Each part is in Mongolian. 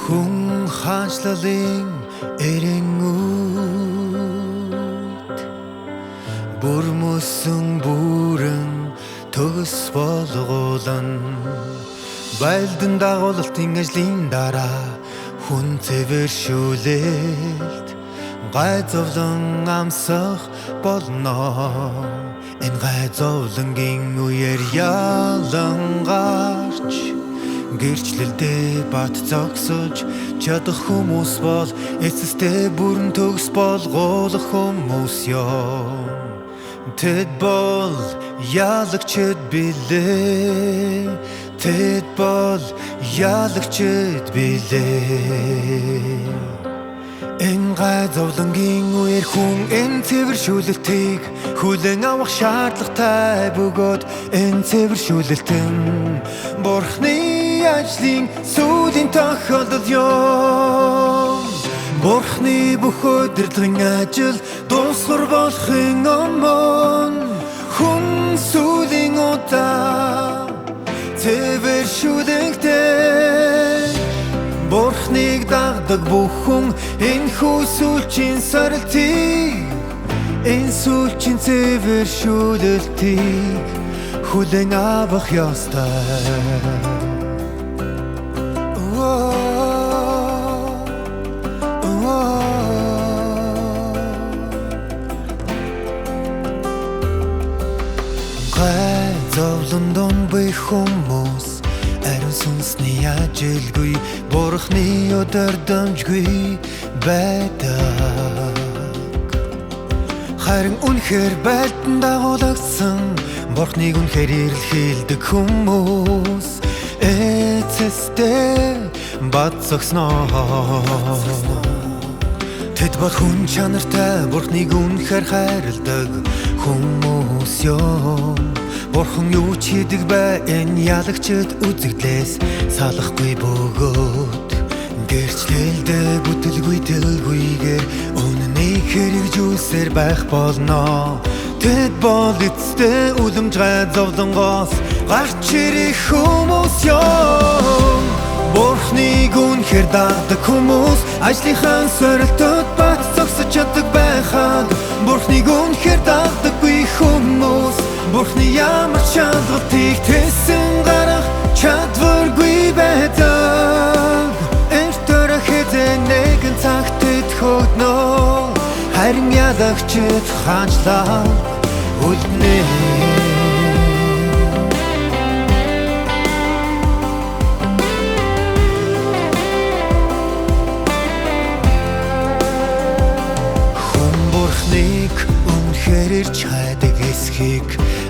Хүн хаанчлалын эрэнгүүд бүр мөсөн бүрэн төгс болгоолон байлдан дагуулалтын ажлын дараа хүн цэвэршүүлэлт гайзовлон амсах болно. Энэ гайзовлонгийн үеэр ялангарч гэрчлэлдээ бат зогсож чадах хүмүүс бол эцэстээ бүрэн төгс болгох хүмүүс юм. Тэд бол ялагчд билээ. Тэд бол ялагчд билээ. Энэ гайзовлонгийн үеэр хүн энэ цэвэршүүлэлтийг хүлээн авах шаардлагатай бөгөөд энэ цэвэршүүлэлтэн Бурхны ажлын сүүлийн тохиолдол юм. Бурхны бүх удирдлагын ажил дуусгар болохын өмнө хүн сүүлийн удаа цэвэршүүлэгдээ. Бурхныг дагдаг бүх хүн энэхүү сүүлчийн сорилтыг, энэ сүүлчийн цэвэршүүлэлтийг хүлээн авах ёстой. Гайзовлондон бай хүмүүс ариун сүнсний ажилгүй, Бурхны удирдамжгүй байдаг. Харин үнэхээр байлдан дагуулагдсан Бурхныг үнэхээр эрэлхийлдэг хүмүүс эцэстээ бат зогсноо. Тэд бол хүн чанартай Бурхныг үнэхээр хайрладаг хүмүүс юм. Бурхан юу ч хийдэг бай энэ ялагчд үзэгдлээс салахгүй бөгөөд гэрчлэлдээ бүтэлгүйгээр үнэнийг хэрэгжүүлсээр байх болно. Тэд бол эцэстээ үлэмж гайзовлонгоос гарч ирэх хүмүүс юм. Бурхныг үнэхээр дагдаг хүмүүс ажлынхаа сорилтод бат зогсож чаддаг байхад, Бурхныг үнэхээр дагдаггүй хүмүүс Бурхны ямар шалгалтыг тэсэн гарах чадваргүй байдаг. Эртөө хэзээ нэгэн цагт тэд хөднө, харин ялагчд хаанчлал үлднэ. Бурхныг үнэхээр ирж хайдаг эсхийг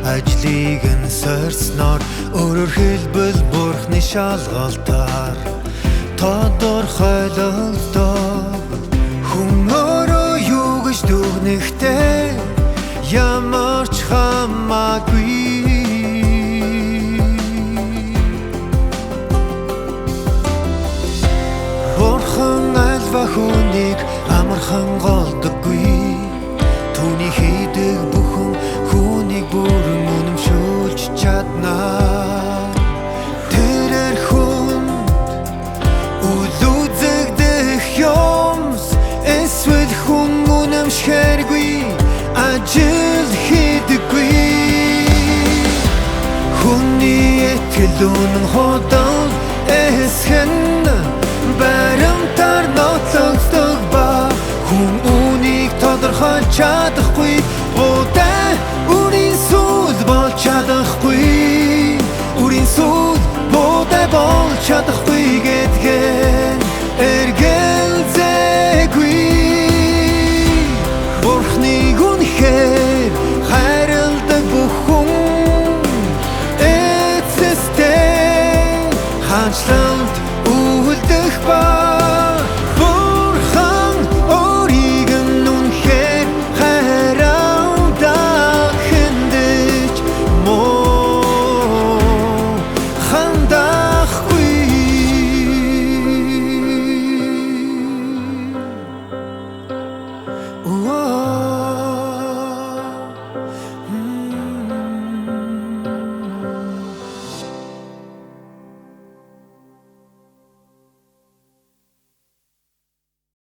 ажлыг нь сорьсноор, өөрөөр хэлбэл Бурхны шалгалтаар тодорхойлогддог. Хүн өөрөө юу гэж дүгнэхдээ ямар ч хамаагүй. Бурхан альва хүнийг амархан голдоггүй. Түүний хийдэг бүхэн хүнийг бүрэн үнэмшүүлж чадна. Тэрээр хүнд үл үзэгдэх юмс эсвэл хүн үнэмшээргүй ажил хийдэггүй. Хүний итгэл үнэн хоол эсхэн баримтаар нотлогддог ба хүн үүнийг тодорхойлж чадахгүй. Будаа үрийн сүл болж чадахгүй. Үрийн сүл будаа болж чадахгүй гэдгээр эргэлзээгүй. Бурхныг үнэхээр хайрладаг бүх хүн эцэстээ хаанчлалд үлдэх ба